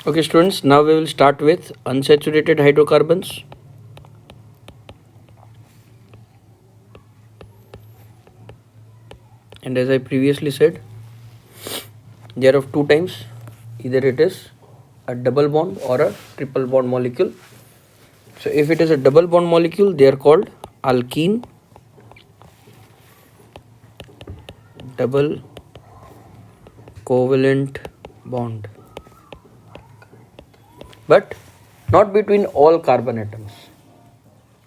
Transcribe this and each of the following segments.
Okay students, now we will start with unsaturated hydrocarbons. And as I previously said, they are of two types. Either it is a double bond or a triple bond molecule. So if it is a double bond molecule, they are called alkene, double covalent bond, but not between all carbon atoms,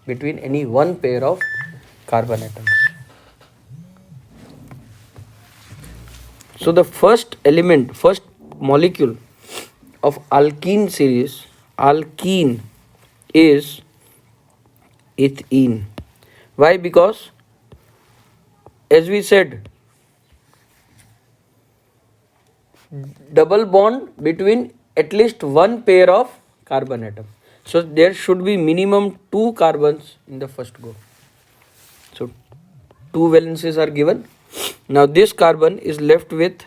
between any one pair of carbon atoms. So the first molecule of alkene series, alkene, is ethene. Why? Because as we said, double bond between at least one pair of carbon atom. So there should be minimum 2 carbons in the first group. So 2 valences are given. Now this carbon is left with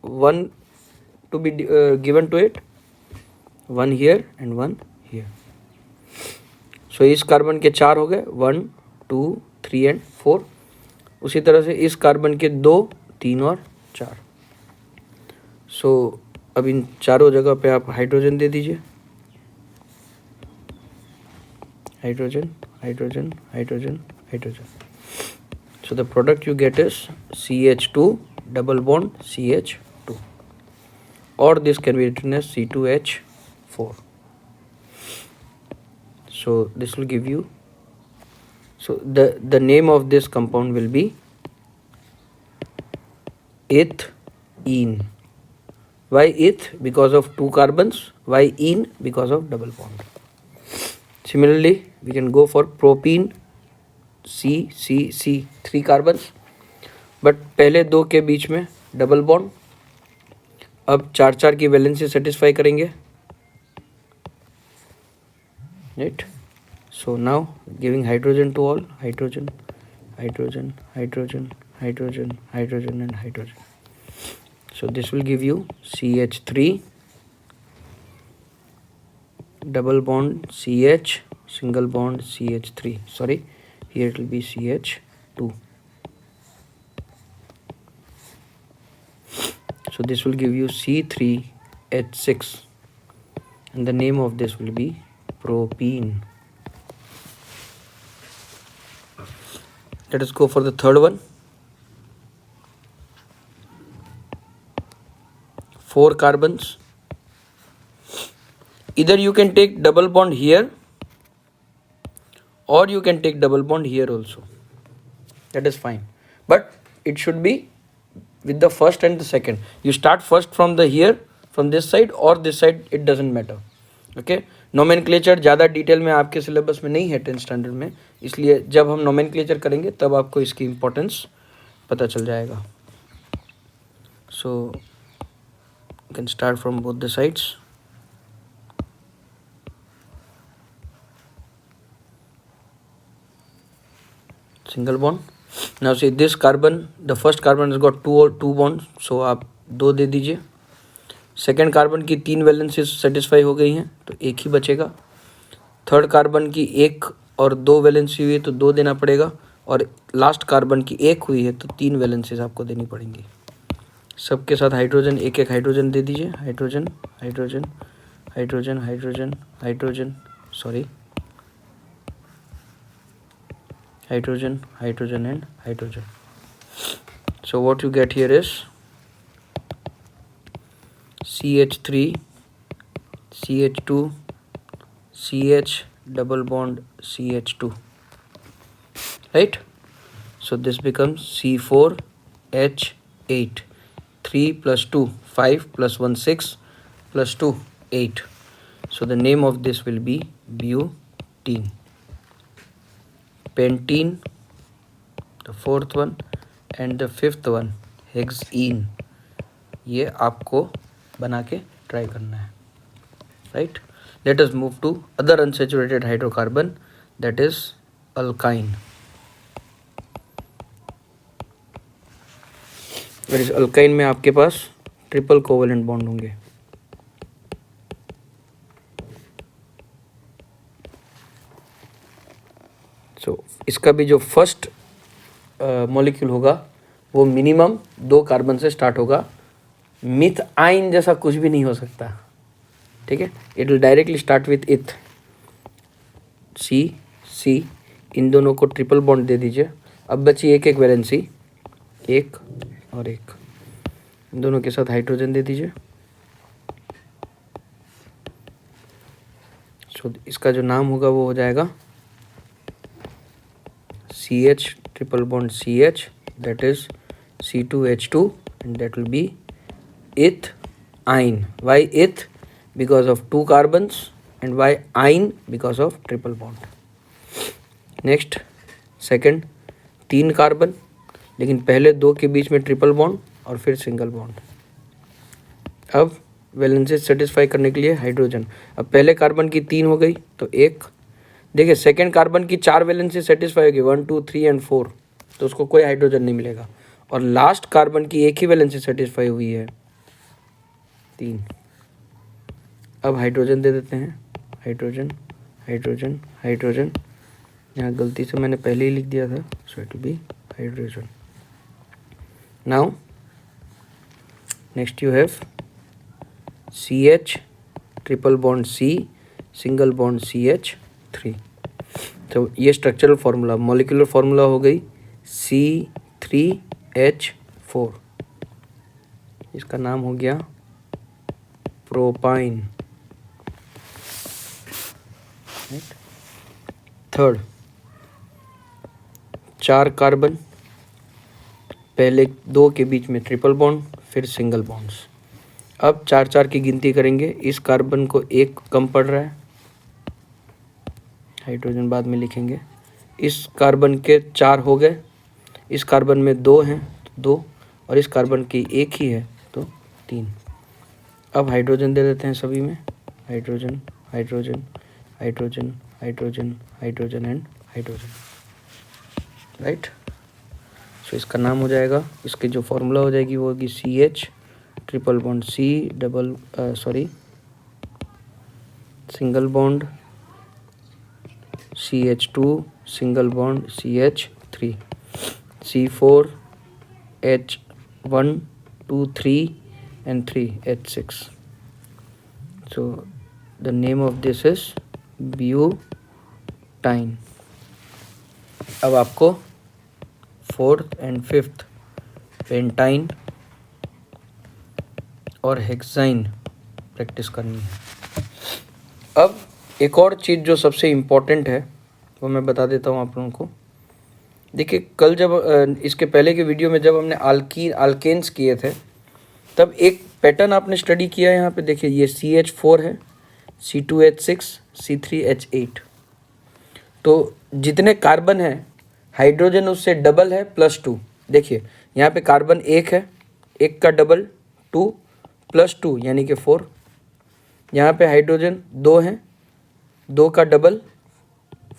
one to be given to it, one here and one here. So इस carbon के 4 हो गए, 1 2 3 and 4. उसी तरह से इस carbon के 2 3 और 4. सो अब इन चारों जगह पे आप हाइड्रोजन दे दीजिए, hydrogen hydrogen hydrogen hydrogen. So the product you get is CH2 double bond CH2, or this can be written as C2H4. So this will give you, so the name of this compound will be ethene. Why eth? Because of 2 carbons. Why ene? Because of double bond. Similarly, we can go for propene, C 3 carbons, but पहले 2 के बीच में double bond. अब 4 की valency satisfy करेंगे, right. So now giving hydrogen to all, hydrogen hydrogen hydrogen hydrogen hydrogen and hydrogen. So this will give you CH3 double bond CH single bond CH3. Sorry, here it will be CH2. So this will give you C3H6, and the name of this will be propene. Let us go for the third one. 4 carbons. Either you can take double bond here, or you can take double bond here also. That is fine, but it should be with the first and the second. You start first from the here, from this side or this side, it doesn't matter. Okay, nomenclature ज़्यादा detail में आपके syllabus में नहीं है 10th standard में, इसलिए जब हम नोमेनक्लेचर करेंगे तब आपको इसकी इम्पोर्टेंस पता चल जाएगा. सो you can start from both the sides. Single bond. Now see this carbon, the first carbon has got two bonds, so आप 2 दे दीजिए. सेकेंड कार्बन की 3 वैलेंसीज सेटिस्फाई हो गई हैं, तो 1 ही बचेगा. थर्ड कार्बन की 1 और 2 वैलेंसी हुई है, तो 2 देना पड़ेगा. और लास्ट कार्बन की 1 हुई है, तो 3 वैलेंसीज आपको देनी पड़ेंगी. सबके साथ हाइड्रोजन, एक हाइड्रोजन दे दीजिए. Hydrogen hydrogen hydrogen hydrogen hydrogen sorry hydrogen hydrogen and hydrogen. So what you get here is CH3 CH2 CH double bond CH2, right? So this becomes C4H8. 3 plus 2 5 plus 1 6 plus 2 8. So the name of this will be butene. Pentene, the fourth one, and the fifth one hexene. ये आपको बना के try करना है, right. Let us move to other unsaturated hydrocarbon, that is alkyne. Alkyne में आपके पास triple covalent bond होंगे. सो इसका भी जो फर्स्ट मॉलिक्यूल होगा वो मिनिमम 2 कार्बन से स्टार्ट होगा। मिथाइन जैसा कुछ भी नहीं हो सकता, ठीक है। It will directly start with इथ, सी। इन दोनों को ट्रिपल बॉन्ड दे दीजिए। अब बची एक एक वैलेंसी, एक और एक, इन दोनों के साथ हाइड्रोजन दे दीजिए। सो इसका जो नाम होगा वो हो जाएगा CH triple bond CH, that is C2H2, and that will be ethine. Why eth? Because of 2 carbons, and why ine? Because of triple bond. Next second 3 carbon, लेकिन पहले 2 के बीच में ट्रिपल बॉन्ड और फिर सिंगल बॉन्ड। अब valencies satisfy करने के लिए हाइड्रोजन, अब पहले कार्बन की 3 हो गई तो एक, देखिए सेकेंड कार्बन की 4 वैलेंसी सेटिस्फाई होगी, 1 2 3 एंड 4, तो उसको कोई हाइड्रोजन नहीं मिलेगा। और लास्ट कार्बन की एक ही वैलेंसी सेटिस्फाई हुई है, 3। अब हाइड्रोजन दे देते हैं, हाइड्रोजन हाइड्रोजन हाइड्रोजन, यहाँ गलती से मैंने पहले ही लिख दिया था, so it will be hydrogen. Now next you have CH triple bond C single bond CH3। तो ये स्ट्रक्चरल फार्मूला, मॉलिक्यूलर फार्मूला हो गई C3H4, इसका नाम हो गया प्रोपाइन। थर्ड 4 कार्बन, पहले 2 के बीच में ट्रिपल बॉन्ड फिर सिंगल बॉन्ड्स। अब 4 4 की गिनती करेंगे, इस कार्बन को 1 कम पड़ रहा है, हाइड्रोजन बाद में लिखेंगे। इस कार्बन के 4 हो गए, इस कार्बन में 2 हैं तो 2, और इस कार्बन की 1 ही है तो 3। अब हाइड्रोजन दे देते हैं सभी में, hydrogen hydrogen hydrogen hydrogen hydrogen and hydrogen, right. So इसका नाम हो जाएगा, इसकी जो फॉर्मूला हो जाएगी वो होगी CH triple bond C single bond CH2 single bond CH3, C4H1 2 3 and 3 H6. So the name of this is butane. अब आपको 4th and 5th पेंटाइन और हेक्साइन प्रैक्टिस करनी है। अब एक और चीज़ जो सबसे इम्पॉर्टेंट है वो मैं बता देता हूँ आप लोगों को। देखिए कल जब इसके पहले के वीडियो में जब हमने अल्केन्स किए थे तब एक पैटर्न आपने स्टडी किया है। यहाँ पे देखिए ये CH4 है, C2H6, C3H8। तो जितने कार्बन हैं हाइड्रोजन उससे डबल है +2। देखिए यहाँ पे कार्बन 1 है, 1 का डबल 2 +2 यानी कि 4। यहाँ पे हाइड्रोजन 2 है, 2 का डबल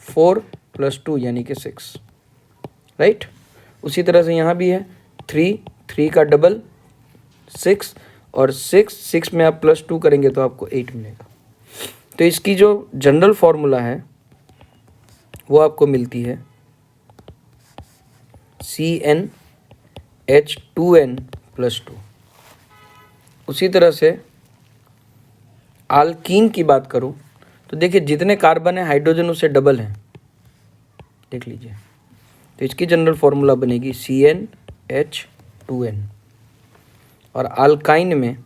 4 +2 यानी कि 6, राइट। उसी तरह से यहाँ भी है 3 का डबल 6 और 6 में आप +2 करेंगे तो आपको 8 मिलेगा। तो इसकी जो जनरल फॉर्मूला है वो आपको मिलती है CnH2n+2। उसी तरह से आल्कीन की बात करूं तो देखिए जितने कार्बन है हाइड्रोजन उससे डबल हैं, देख लीजिए। तो इसकी जनरल फॉर्मूला बनेगी CnH2n। और आल्काइन में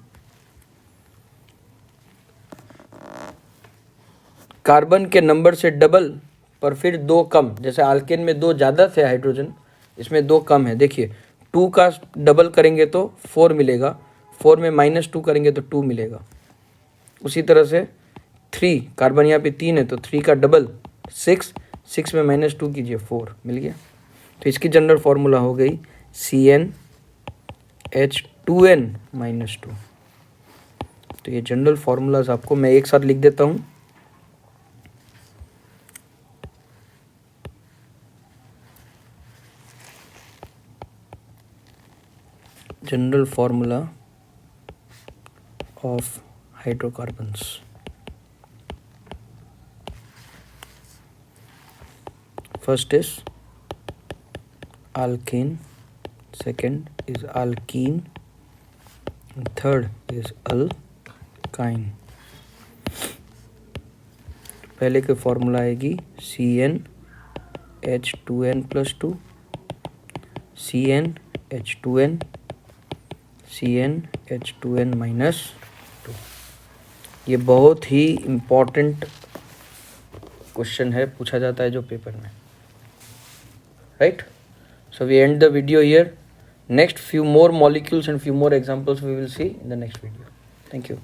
कार्बन के नंबर से डबल पर फिर 2 कम, जैसे आल्केन में 2 ज़्यादा थे हाइड्रोजन, इसमें 2 कम है। देखिए 2 का डबल करेंगे तो 4 मिलेगा, 4 में -2 करेंगे तो 2 मिलेगा। उसी तरह से 3 कार्बन यहाँ पे 3 है तो 3 का डबल 6 में -2 कीजिए 4 मिल गया। तो इसकी जनरल फॉर्मूला हो गई CnH2n-2। तो ये जनरल फार्मूलाज आपको मैं एक साथ लिख देता हूँ। General formula of hydrocarbons. First is alkane, second is alkene, and third is alkyne. पहले के फॉर्मूला आएगी CnH2n+2, CnH2n, CnH2n-2. ये बहुत ही इम्पॉर्टेंट क्वेश्चन है, पूछा जाता है जो पेपर में, right. So we end the video here. Next few more molecules and few more examples we will see in the next video. Thank you.